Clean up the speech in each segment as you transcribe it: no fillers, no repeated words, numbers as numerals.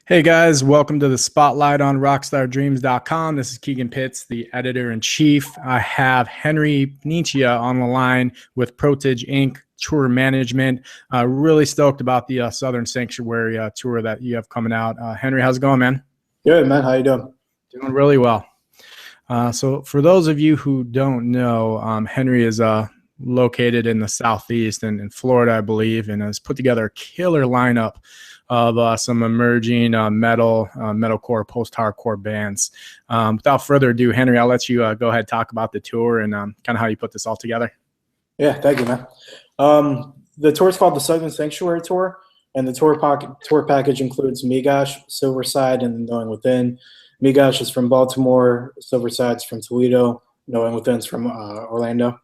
Hey guys, welcome to the Spotlight on rockstardreams.com. This is Keegan Pitts, the editor-in-chief. I have Henry Paniccia on the line with PROTAGE Inc. Tour Management. Really stoked about the Southern Sanctuary tour that you have coming out. Henry, how's it going, man? Good, man. How you doing? Doing really well. So for those of you who don't know, Henry is located in the Southeast and in Florida, I believe, and has put together a killer lineup of some emerging metalcore, post-hardcore bands. Without further ado, Henry, I'll let you go ahead and talk about the tour and kind of how you put this all together. Yeah, thank you, man. The tour is called the Southern Sanctuary Tour, and the tour package includes Migosh, Silverside, and Knowing Within. Migosh is from Baltimore, Silverside's from Toledo, Knowing Within's from Orlando.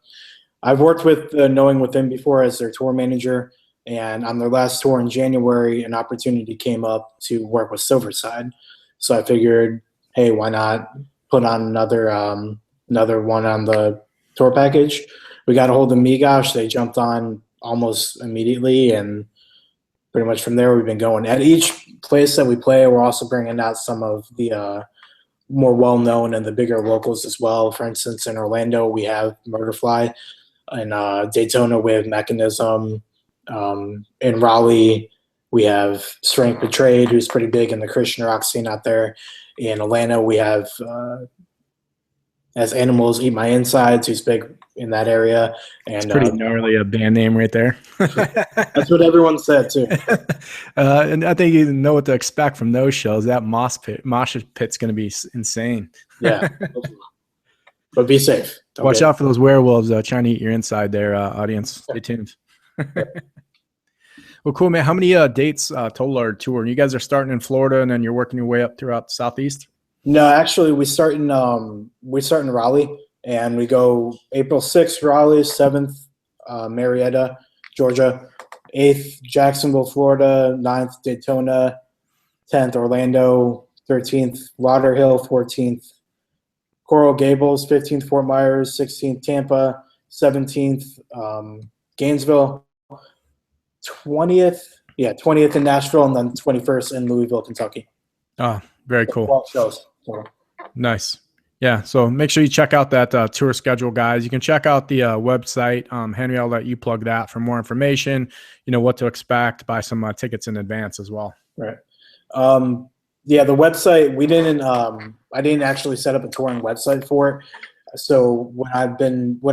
I've worked with Knowing Within before as their tour manager, and on their last tour in January, an opportunity came up to work with Silverside. So I figured, hey, why not put on another one on the tour package? We got a hold of Migosh. They jumped on almost immediately, and pretty much from there we've been going. At each place that we play, we're also bringing out some of the more well-known and the bigger locals as well. For instance, in Orlando, we have Murderfly. In Daytona, we have Mechanism. In Raleigh, we have Strength Betrayed, who's pretty big in the Christian rock scene out there. In Atlanta, we have As Animals Eat My Insides, who's big in that area. And it's pretty gnarly a band name right there. That's what everyone said too. And I think you know what to expect from those shows. That mosh pit's going to be insane. Yeah, but be safe. Watch out for those werewolves trying to eat your inside there, audience. Stay tuned. Well, cool, man. How many dates total are touring? You guys are starting in Florida, and then you're working your way up throughout the Southeast? No, actually, we start in Raleigh, and we go April 6th, Raleigh, 7th, Marietta, Georgia, 8th, Jacksonville, Florida, 9th, Daytona, 10th, Orlando, 13th, Lauderhill, 14th, Coral Gables, 15th, Fort Myers, 16th, Tampa, 17th, Gainesville, 20th in Nashville, and then 21st in Louisville, Kentucky. Oh, very cool. 12 shows. Nice. Yeah, so make sure you check out that tour schedule, guys. You can check out the website. Henry, I'll let you plug that for more information, what to expect, buy some tickets in advance as well. Right. Yeah, the website, I didn't actually set up a touring website for it. So what I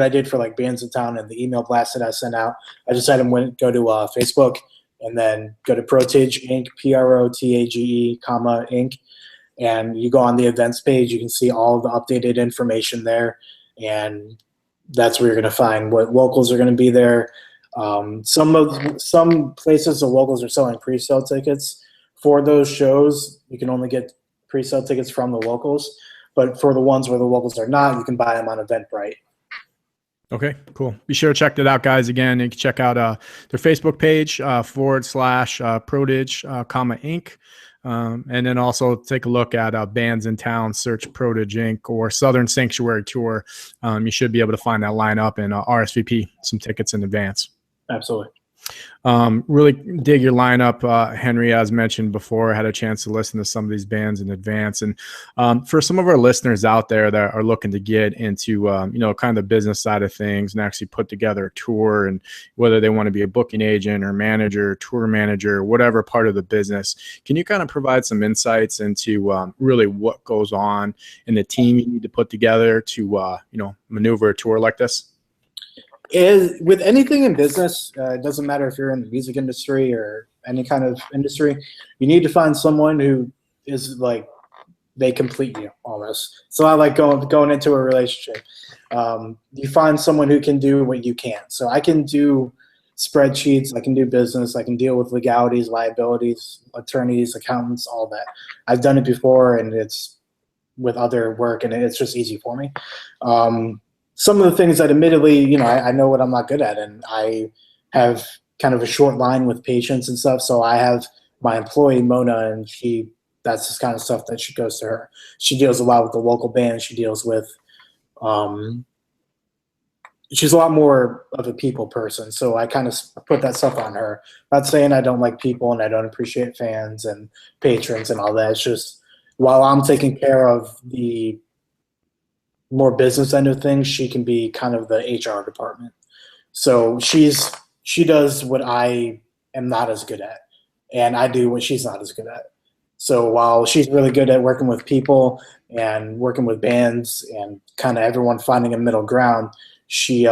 did for like bands in town and the email blast that I sent out, I just had them go to Facebook and then go to PROTAGE Inc., PROTAGE, Inc. And you go on the events page, you can see all the updated information there. And that's where you're going to find what locals are going to be there. Some places the locals are selling pre-sale tickets for those shows. You can only get pre-sale tickets from the locals. But for the ones where the locals are not, you can buy them on Eventbrite. Okay, cool. Be sure to check that out, guys. Again, you can check out their Facebook page, /PROTAGE, Inc. And then also take a look at bands in town, search PROTAGE Inc. or Southern Sanctuary Tour. You should be able to find that lineup and RSVP some tickets in advance. Absolutely. Really dig your lineup, Henry. As mentioned before, I had a chance to listen to some of these bands in advance. And for some of our listeners out there that are looking to get into, kind of the business side of things and actually put together a tour, and whether they want to be a booking agent or manager, tour manager, whatever part of the business, can you kind of provide some insights into really what goes on in the team you need to put together to, maneuver a tour like this? With anything in business, it doesn't matter if you're in the music industry or any kind of industry, you need to find someone who is like, they complete you almost. It's a lot like going into a relationship. You find someone who can do what you can't. So I can do spreadsheets, I can do business, I can deal with legalities, liabilities, attorneys, accountants, all that. I've done it before, and it's with other work, and it's just easy for me. Some of the things that admittedly, I know what I'm not good at, and I have kind of a short line with patients and stuff. So I have my employee, Mona, and that's the kind of stuff that she goes to her. She deals a lot with the local band. She deals with she's a lot more of a people person. So I kind of put that stuff on her. Not saying I don't like people and I don't appreciate fans and patrons and all that. It's just while I'm taking care of the more business end of things, she can be kind of the HR department. So she does what I am not as good at, and I do what she's not as good at. So while she's really good at working with people and working with bands and kind of everyone finding a middle ground, she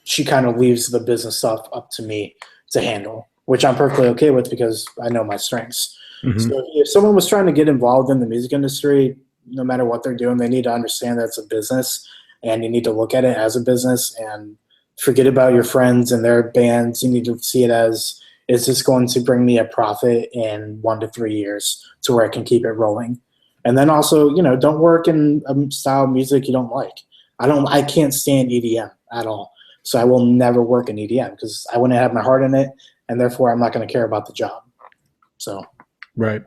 she kind of leaves the business stuff up to me to handle, which I'm perfectly okay with because I know my strengths. Mm-hmm. So if someone was trying to get involved in the music industry, no matter what they're doing, they need to understand that it's a business and you need to look at it as a business and forget about your friends and their bands. You need to see it as, is this going to bring me a profit in 1 to 3 years to where I can keep it rolling? And then also, don't work in a style of music you don't like. I can't stand EDM at all. So I will never work in EDM because I wouldn't have my heart in it, and therefore I'm not going to care about the job. So. Right.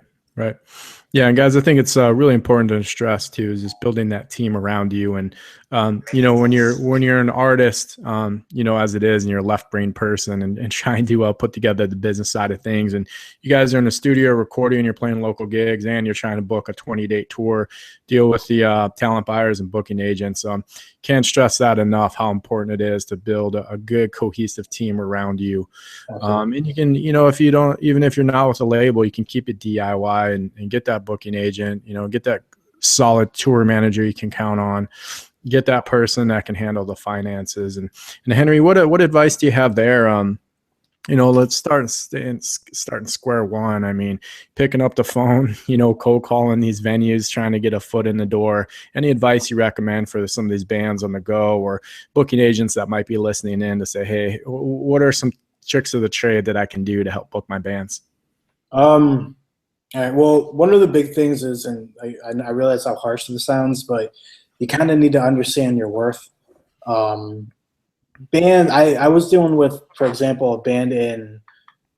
Yeah. And guys, I think it's really important to stress too, is just building that team around you. And, when you're an artist, as it is, and you're a left brain person and trying to put together the business side of things, and you guys are in the studio recording and you're playing local gigs and you're trying to book a 20-date tour, deal with the talent buyers and booking agents. Can't stress that enough, how important it is to build a good cohesive team around you. And you can, even if you're not with a label, you can keep it DIY and get that booking agent, get that solid tour manager you can count on, get that person that can handle the finances. And Henry, what advice do you have there? Let's start in square one. I mean, picking up the phone, cold calling these venues, trying to get a foot in the door. Any advice you recommend for some of these bands on the go or booking agents that might be listening in to say, hey, what are some tricks of the trade that I can do to help book my bands? All right. Well, one of the big things is, and I realize how harsh this sounds, but you kind of need to understand your worth. I was dealing with, for example, a band in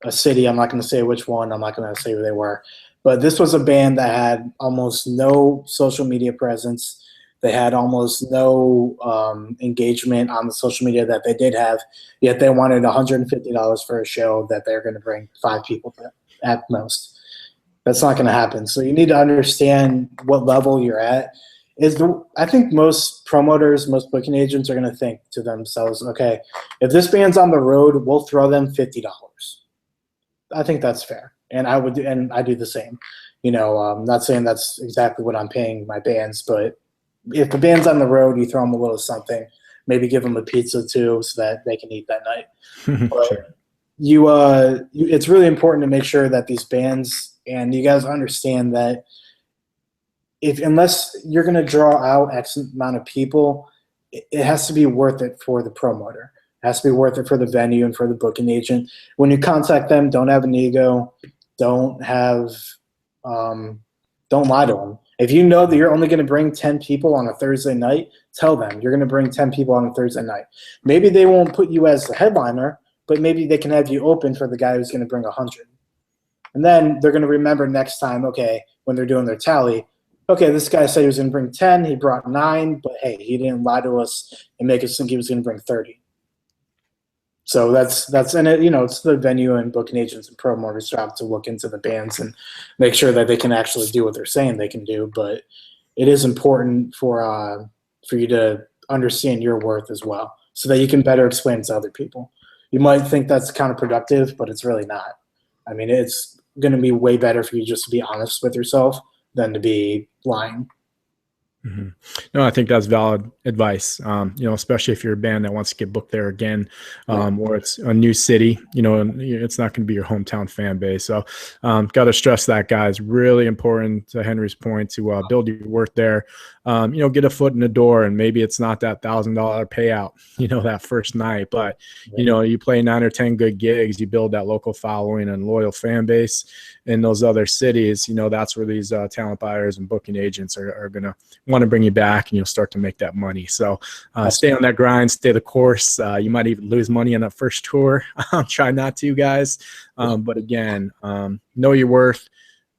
a city. I'm not going to say which one. I'm not going to say who they were. But this was a band that had almost no social media presence. They had almost no engagement on the social media that they did have, yet they wanted $150 for a show that they're going to bring 5 people to at most. That's not going to happen. So you need to understand what level you're at. I think most promoters, most booking agents are going to think to themselves, okay, if this band's on the road, we'll throw them $50. I think that's fair. And I do the same. I'm not saying that's exactly what I'm paying my bands, but if the band's on the road, you throw them a little something, maybe give them a pizza too so that they can eat that night. But Sure. It's really important to make sure that these bands, and you guys understand that unless you're going to draw out X amount of people, it has to be worth it for the promoter. It has to be worth it for the venue and for the booking agent. When you contact them, don't have an ego. Don't lie to them. If you know that you're only going to bring 10 people on a Thursday night, tell them you're going to bring 10 people on a Thursday night. Maybe they won't put you as the headliner, but maybe they can have you open for the guy who's going to bring 100. And then they're going to remember next time, okay, when they're doing their tally, okay, this guy said he was going to bring 10, he brought 9, but hey, he didn't lie to us and make us think he was going to bring 30. So that's and it's the venue and booking agents and promoters' job to look into the bands and make sure that they can actually do what they're saying they can do. But it is important for you to understand your worth as well, so that you can better explain it to other people. You might think that's counterproductive, but it's really not. I mean, it's going to be way better for you just to be honest with yourself than to be lying. Mm-hmm. No, I think that's valid advice. Especially if you're a band that wants to get booked there again, or it's a new city, it's not going to be your hometown fan base. So, got to stress that, guys. Really important, to Henry's point, to build your worth there. Get a foot in the door, and maybe it's not that $1,000 payout, that first night, but you play 9 or 10 good gigs, you build that local following and loyal fan base in those other cities. That's where these talent buyers and booking agents are going to want to bring you back, and you'll start to make that money. So stay on that grind, stay the course. You might even lose money on that first tour. Try not to, guys. But again, know your worth,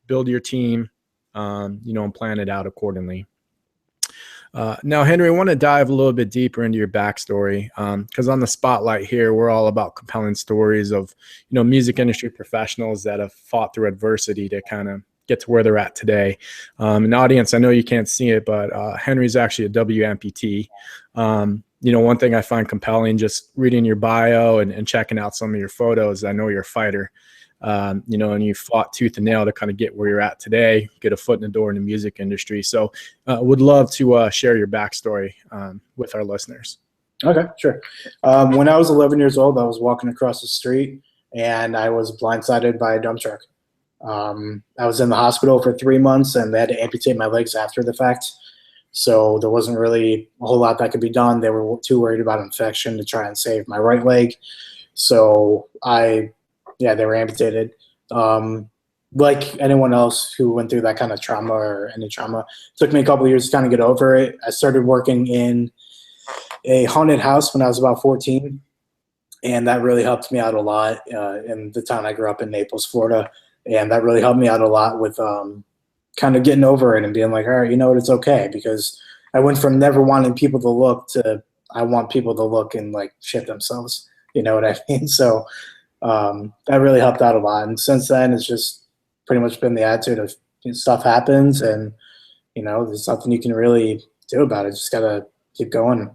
build your team, and plan it out accordingly. Now, Henry, I want to dive a little bit deeper into your backstory because on the spotlight here, we're all about compelling stories of, music industry professionals that have fought through adversity to kind of get to where they're at today. An audience, I know you can't see it, but Henry's actually a W amputee. One thing I find compelling just reading your bio and checking out some of your photos, I know you're a fighter. And you fought tooth and nail to kind of get where you're at today, get a foot in the door in the music industry. So would love to share your backstory with our listeners. Okay, sure. When I was 11 years old, I was walking across the street and I was blindsided by a dump truck. I was in the hospital for 3 months and they had to amputate my legs after the fact. So there wasn't really a whole lot that could be done. They were too worried about infection to try and save my right leg. So they were amputated. Like anyone else who went through that kind of trauma or any trauma, it took me a couple of years to kind of get over it. I started working in a haunted house when I was about 14, and that really helped me out a lot in the town I grew up in, Naples, Florida. And that really helped me out a lot with kind of getting over it and being like, all right, you know what, it's okay. Because I went from never wanting people to look to I want people to look and like shit themselves. You know what I mean? So that really helped out a lot. And since then, it's just pretty much been the attitude of stuff happens and, there's nothing you can really do about it. Just got to keep going,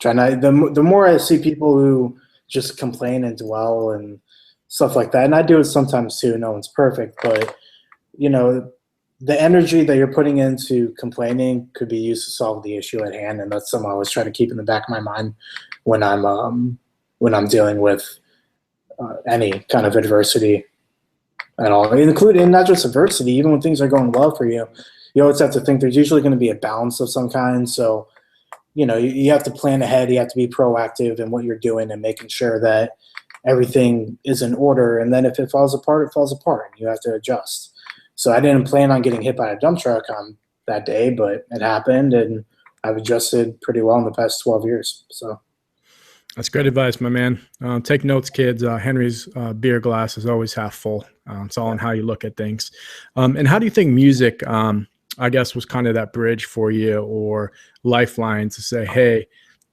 Try not, the more I see people who just complain and dwell and stuff like that, and I do it sometimes too, no one's perfect, but, the energy that you're putting into complaining could be used to solve the issue at hand. And that's something I always try to keep in the back of my mind when I'm dealing with any kind of adversity at all, including not just adversity, even when things are going well for you. You always have to think there's usually going to be a balance of some kind. So, you have to plan ahead. You have to be proactive in what you're doing and making sure that everything is in order. And then if it falls apart, it falls apart. You have to adjust. So I didn't plan on getting hit by a dump truck on that day, but it happened, and I've adjusted pretty well in the past 12 years. So. That's great advice, my man. Take notes, kids. Henry's beer glass is always half full. It's all on how you look at things. And how do you think music, I guess, was kind of that bridge for you or lifeline to say, hey,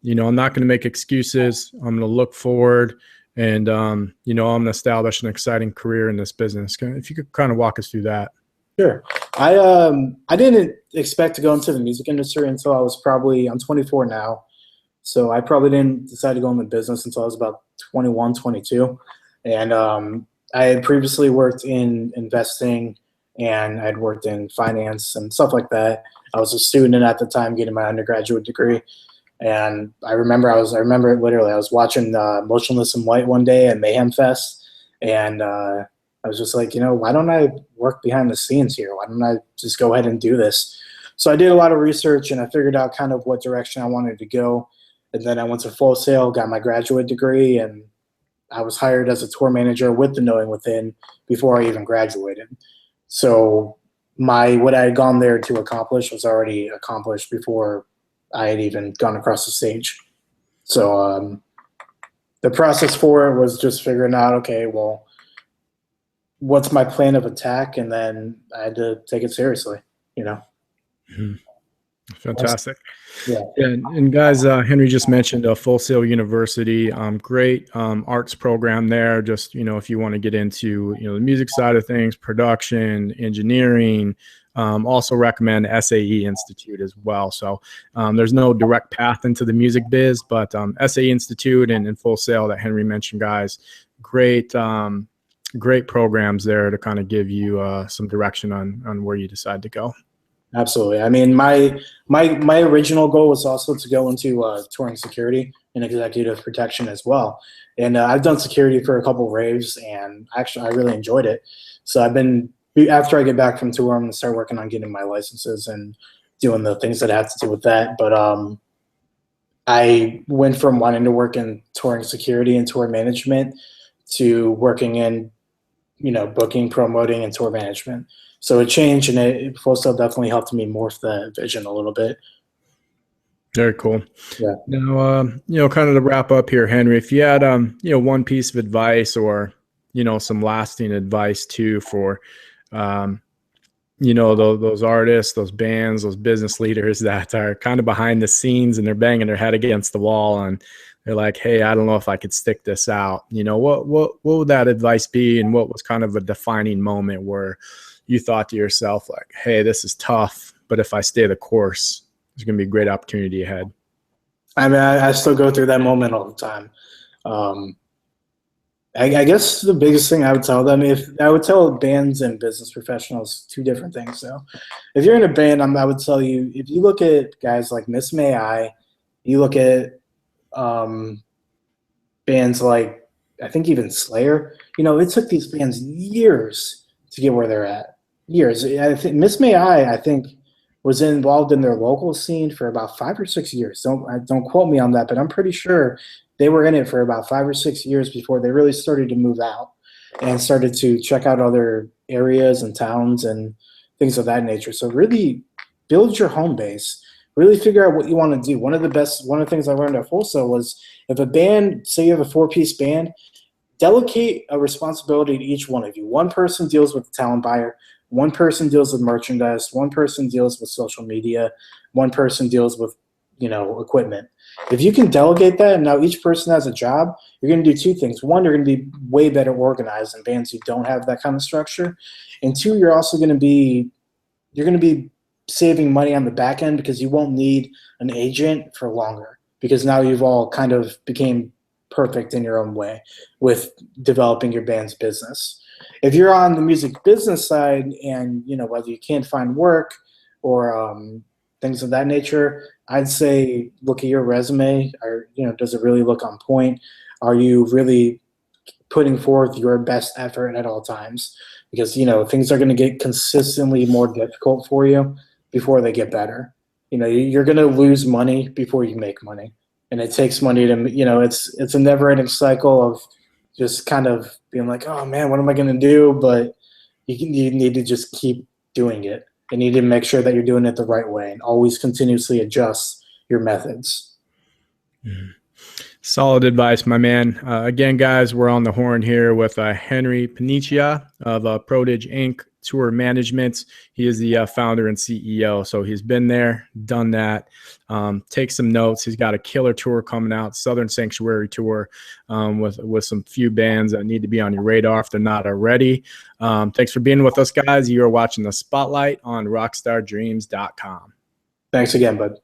I'm not going to make excuses. I'm going to look forward and, I'm going to establish an exciting career in this business. If you could kind of walk us through that. Sure. I didn't expect to go into the music industry until I'm 24 now. So I probably didn't decide to go in the business until I was about 21, 22. And I had previously worked in investing and I'd worked in finance and stuff like that. I was a student at the time getting my undergraduate degree. And I remember it literally. I was watching Motionless in White one day at Mayhem Fest. And I was just like, why don't I work behind the scenes here? Why don't I just go ahead and do this? So I did a lot of research and I figured out kind of what direction I wanted to go. And then I went to Full Sail, got my graduate degree, and I was hired as a tour manager with the Knowing Within before I even graduated. So what I had gone there to accomplish was already accomplished before I had even gone across the stage. So the process for it was just figuring out, okay, well, what's my plan of attack? And then I had to take it seriously, Mm-hmm. Fantastic. Yeah. And guys, Henry just mentioned Full Sail University, great arts program there. Just, if you want to get into, the music side of things, production, engineering, also recommend SAE Institute as well. So there's no direct path into the music biz, but SAE Institute and Full Sail that Henry mentioned, guys, great programs there to kind of give you some direction on where you decide to go. Absolutely. I mean, my original goal was also to go into touring security and executive protection as well. And I've done security for a couple raves, and actually I really enjoyed it. So after I get back from tour, I'm going to start working on getting my licenses and doing the things that have to do with that. But I went from wanting to work in touring security and tour management to working in, booking, promoting, and tour management. So it changed, and Full Sail definitely helped me morph that vision a little bit. Very cool. Yeah. Now, kind of to wrap up here, Henry, if you had, one piece of advice or, some lasting advice too for, those artists, those bands, those business leaders that are kind of behind the scenes and they're banging their head against the wall and they're like, hey, I don't know if I could stick this out. What would that advice be? And what was kind of a defining moment where you thought to yourself like, hey, this is tough, but if I stay the course, there's going to be a great opportunity ahead? I mean, I still go through that moment all the time. I guess the biggest thing I would tell them, if I would tell bands and business professionals two different things. So if you're in a band, I would tell you, if you look at guys like Miss May I, you look at bands like, I think even Slayer, it took these bands years to get where they're at. Years. I think Miss May I think, was involved in their local scene for about 5 or 6 years. Don't quote me on that, but I'm pretty sure they were in it for about 5 or 6 years before they really started to move out and started to check out other areas and towns and things of that nature. So really build your home base. Really figure out what you want to do. One of the things I learned at Full Sail was, if a band, say you have a 4-piece band, delegate a responsibility to each one of you. One person deals with the talent buyer. One person deals with merchandise. One person deals with social media. One person deals with, equipment. If you can delegate that, and now each person has a job, you're going to do 2 things. One, you're going to be way better organized than bands who don't have that kind of structure. And 2, you're going to be saving money on the back end, because you won't need an agent for longer, because now you've all kind of became perfect in your own way with developing your band's business. If you're on the music business side and, whether you can't find work or things of that nature, I'd say look at your resume. Or, does it really look on point? Are you really putting forth your best effort at all times? Because, things are going to get consistently more difficult for you before they get better. You're going to lose money before you make money. And it takes money to, it's a never-ending cycle of just kind of being like, oh man, what am I going to do? But you need to just keep doing it. You need to make sure that you're doing it the right way and always continuously adjust your methods. Solid advice, my man. Again, guys, we're on the horn here with Henry Paniccia of PROTAGE Inc. Tour Management. He is the founder and CEO. So he's been there, done that. Take some notes. He's got a killer tour coming out, Southern Sanctuary Tour, with some few bands that need to be on your radar if they're not already. Thanks for being with us, guys. You are watching The Spotlight on rockstardreams.com. Thanks again, bud.